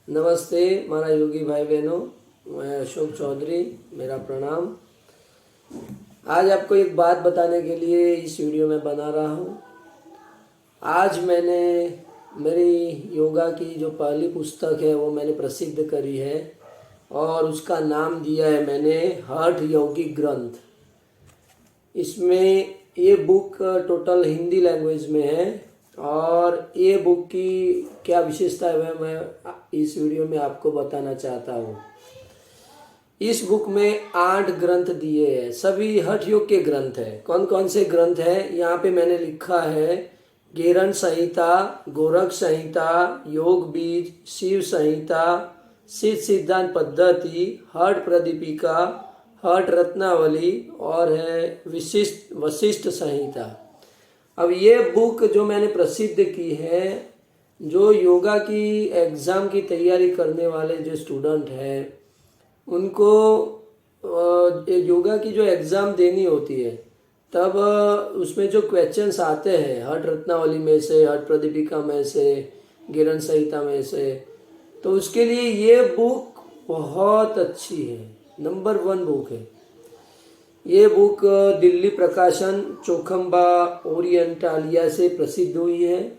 नमस्ते मारा योगी भाई बहनों, मैं अशोक चौधरी, मेरा प्रणाम। आज आपको एक बात बताने के लिए इस वीडियो में बना रहा हूँ। आज मैंने मेरी योगा की जो पहली पुस्तक है वो मैंने प्रसिद्ध करी है और उसका नाम दिया है मैंने हठ योगी ग्रंथ। इसमें ये बुक टोटल हिंदी लैंग्वेज में है और ये बुक की क्या विशेषता है मैं इस वीडियो में आपको बताना चाहता हूँ। इस बुक में 8 ग्रंथ दिए हैं, सभी हठ योग के ग्रंथ हैं। कौन कौन से ग्रंथ हैं यहाँ पे मैंने लिखा है। गेरन संहिता, गोरख संहिता, योग बीज, शिव संहिता, सिद्ध सिद्धांत पद्धति, हठ प्रदीपिका, हठ रत्नावली और है विशिष्ट वशिष्ठ संहिता। अब ये बुक जो मैंने प्रसिद्ध की है, जो योगा की एग्ज़ाम की तैयारी करने वाले जो स्टूडेंट हैं उनको योगा की जो एग्ज़ाम देनी होती है तब उसमें जो क्वेश्चंस आते हैं हठ रत्नावली में से, हठ प्रदीपिका में से, गिरन संहिता में से, तो उसके लिए ये बुक बहुत अच्छी है, नंबर 1 बुक है। ये बुक दिल्ली प्रकाशन चौखंबा ओरिएंटालिया से प्रसिद्ध हुई है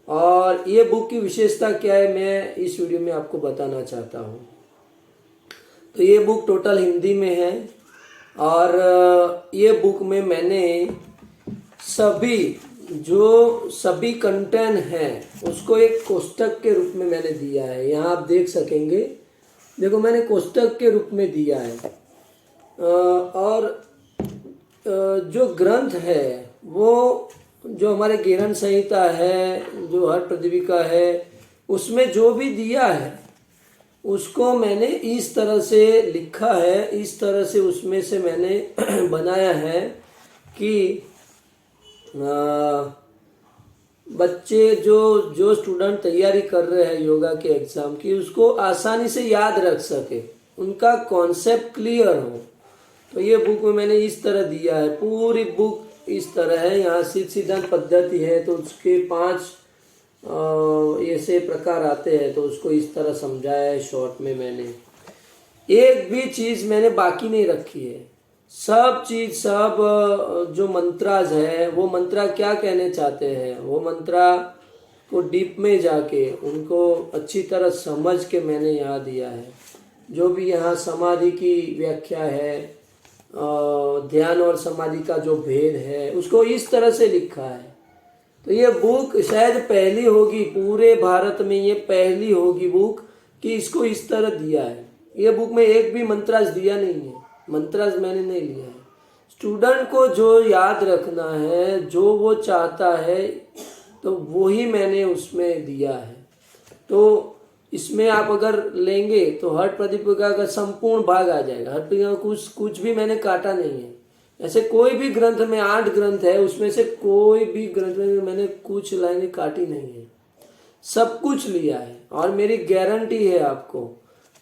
और ये बुक की विशेषता क्या है मैं इस वीडियो में आपको बताना चाहता हूँ। तो ये बुक टोटल हिंदी में है और ये बुक में मैंने सभी कंटेंट हैं उसको एक कोष्टक के रूप में मैंने दिया है। यहाँ आप देख सकेंगे, देखो मैंने कोष्टक के रूप में दिया है। और जो ग्रंथ है वो जो हमारे गेरन संहिता है, जो हठ प्रदीपिका है, उसमें जो भी दिया है उसको मैंने इस तरह से लिखा है, इस तरह से उसमें से मैंने बनाया है कि बच्चे जो स्टूडेंट तैयारी कर रहे हैं योगा के एग्ज़ाम की उसको आसानी से याद रख सके, उनका कॉन्सेप्ट क्लियर हो। तो ये बुक में मैंने इस तरह दिया है, पूरी बुक इस तरह है। यहाँ सिद्ध सिद्धांत पद्धति है तो उसके 5 ऐसे प्रकार आते हैं, तो उसको इस तरह समझाया है शॉर्ट में। मैंने एक भी चीज़ मैंने बाकी नहीं रखी है, सब चीज़, सब जो मंत्राज है वो मंत्रा क्या कहने चाहते हैं, वो मंत्रा को डीप में जाके उनको अच्छी तरह समझ के मैंने यहाँ दिया है। जो भी यहाँ समाधि की व्याख्या है, ध्यान और समाधि का जो भेद है उसको इस तरह से लिखा है। तो ये बुक शायद पहली होगी पूरे भारत में, ये पहली होगी बुक कि इसको इस तरह दिया है। ये बुक में एक भी मंत्राज दिया नहीं है, मंत्राज मैंने नहीं लिया है। स्टूडेंट को जो याद रखना है, जो वो चाहता है, तो वो ही मैंने उसमें दिया है। तो इसमें आप अगर लेंगे तो हठ प्रदीपिका का संपूर्ण भाग आ जाएगा। हठ प्रदीपिका कुछ भी मैंने काटा नहीं है। ऐसे कोई भी ग्रंथ में 8 ग्रंथ है, उसमें से कोई भी ग्रंथ में मैंने कुछ लाइनें काटी नहीं है, सब कुछ लिया है। और मेरी गारंटी है आपको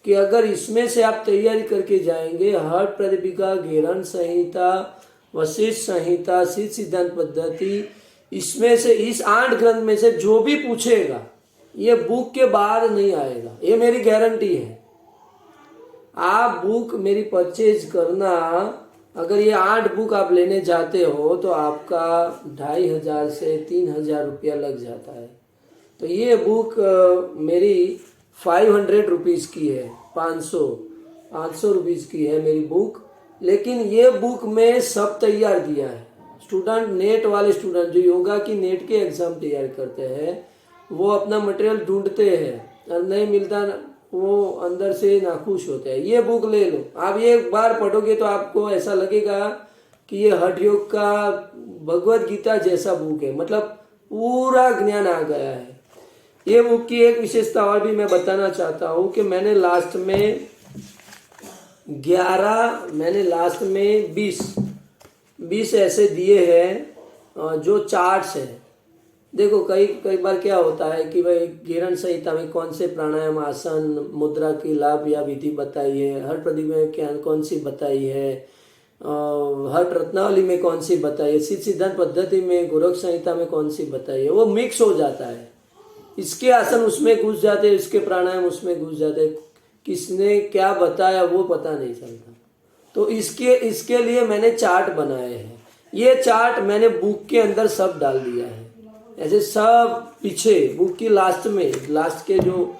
कि अगर इसमें से आप तैयारी करके जाएंगे, हठ प्रदीपिका, गेरन संहिता, वशिष्ठ संहिता, सिद्ध सिद्धांत पद्धति, इसमें से इस 8 ग्रंथ में से जो भी पूछेगा ये बुक के बाहर नहीं आएगा, ये मेरी गारंटी है। आप बुक मेरी परचेज करना, अगर ये 8 बुक आप लेने जाते हो तो आपका 2500 से 3000 रुपया लग जाता है। तो ये बुक मेरी 500 रुपीज़ की है, 500 रुपीज़ की है मेरी बुक। लेकिन ये बुक में सब तैयार दिया है। स्टूडेंट, नेट वाले स्टूडेंट जो योगा की नेट के एग्ज़ाम तैयार करते हैं वो अपना मटेरियल ढूंढते हैं और नहीं मिलता, वो अंदर से नाखुश होते हैं। ये बुक ले लो, आप ये एक बार पढ़ोगे तो आपको ऐसा लगेगा कि ये हठ योग का भगवत गीता जैसा बुक है, मतलब पूरा ज्ञान आ गया है। ये बुक की एक विशेषता और भी मैं बताना चाहता हूँ कि मैंने लास्ट में 20 ऐसे दिए हैं जो चार्ट्स हैं। देखो कई बार क्या होता है कि भाई गेरन संहिता में कौन से प्राणायाम, आसन, मुद्रा की लाभ या विधि बताई है, हठ प्रदीपिका में क्या कौन सी बताई है, हठ रत्नावली में कौन सी बताई है, सिद्ध सिद्धांत पद्धति में, गोरख संहिता में कौन सी बताई है, वो मिक्स हो जाता है। इसके आसन उसमें घुस जाते, इसके प्राणायाम उसमें घुस जाते, किसने क्या बताया वो पता नहीं चलता। तो इसके लिए मैंने चार्ट बनाए हैं। ये चार्ट मैंने बुक के अंदर सब डाल दिया है, ऐसे सब पीछे बुक की लास्ट में, लास्ट के जो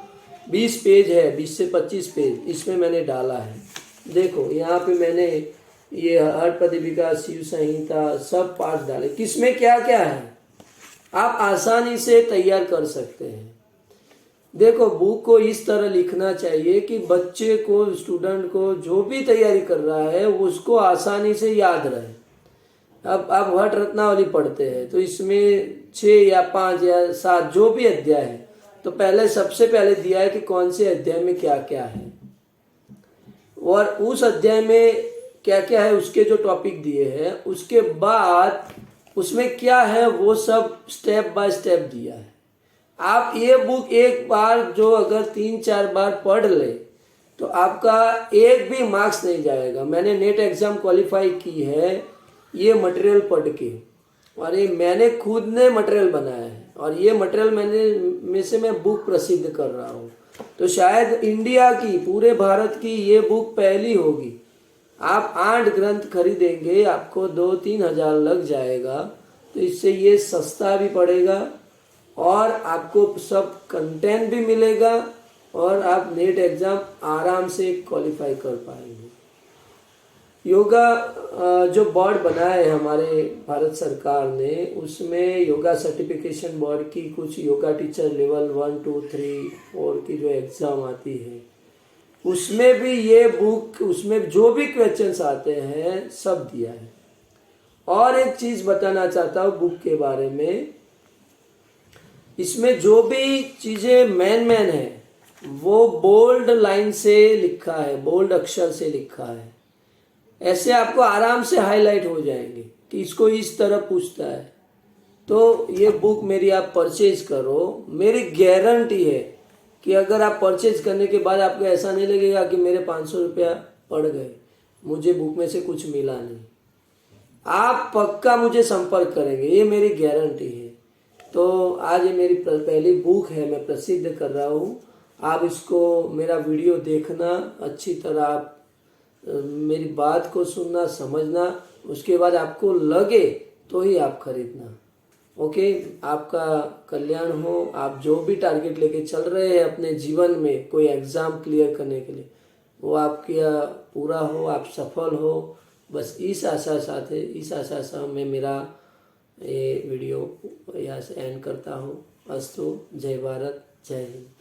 20 पेज है, 20 से 25 पेज, इसमें मैंने डाला है। देखो यहाँ पे मैंने ये हठपदीपिका, शिव संहिता सब पाठ डाले, किसमें क्या क्या है आप आसानी से तैयार कर सकते हैं। देखो बुक को इस तरह लिखना चाहिए कि बच्चे को, स्टूडेंट को जो भी तैयारी कर रहा है उसको आसानी से याद रहे। अब आप हठ रत्नावली पढ़ते हैं तो इसमें 6 या 5 या 7 जो भी अध्याय है, तो पहले सबसे पहले दिया है कि कौन से अध्याय में क्या क्या है, और उस अध्याय में क्या क्या है उसके जो टॉपिक दिए हैं, उसके बाद उसमें क्या है वो सब स्टेप बाय स्टेप दिया है। आप ये बुक एक बार जो अगर 3-4 बार पढ़ ले तो आपका एक भी मार्क्स नहीं जाएगा। मैंने नेट एग्जाम क्वालिफाई की है ये मटेरियल पढ़ के, और ये मैंने खुद ने मटेरियल बनाया है, और ये मटेरियल में से मैं बुक प्रसिद्ध कर रहा हूँ। तो शायद इंडिया की, पूरे भारत की ये बुक पहली होगी। आप 8 ग्रंथ खरीदेंगे आपको 2-3 हजार लग जाएगा, तो इससे ये सस्ता भी पड़ेगा और आपको सब कंटेंट भी मिलेगा और आप नेट एग्जाम आराम से क्वालिफाई कर पाएंगे। योगा जो बोर्ड बनाया है हमारे भारत सरकार ने, उसमें योगा सर्टिफिकेशन बोर्ड की कुछ योगा टीचर लेवल 1, 2, 3, 4 की जो एग्ज़ाम आती है, उसमें भी ये बुक, उसमें जो भी क्वेश्चंस आते हैं सब दिया है। और एक चीज़ बताना चाहता हूँ बुक के बारे में, इसमें जो भी चीज़ें मेन है वो बोल्ड लाइन से लिखा है, बोल्ड अक्षर से लिखा है। ऐसे आपको आराम से हाईलाइट हो जाएंगे कि इसको इस तरह पूछता है। तो ये बुक मेरी आप परचेज करो, मेरी गारंटी है कि अगर आप परचेज करने के बाद आपको ऐसा नहीं लगेगा कि मेरे 500 रुपया पड़ गए, मुझे बुक में से कुछ मिला नहीं, आप पक्का मुझे संपर्क करेंगे, ये मेरी गारंटी है। तो आज ये मेरी पहली बुक है, मैं प्रसिद्ध कर रहा हूँ। आप इसको, मेरा वीडियो देखना अच्छी तरह, आप मेरी बात को सुनना, समझना, उसके बाद आपको लगे तो ही आप खरीदना। ओके, आपका कल्याण हो। आप जो भी टारगेट लेके चल रहे हैं अपने जीवन में, कोई एग्ज़ाम क्लियर करने के लिए, वो आपका पूरा हो, आप सफल हो, बस इस आशा साथ मैं मेरा ये वीडियो यहाँ से एंड करता हूँ। अस्तु, जय भारत, जय हिंद।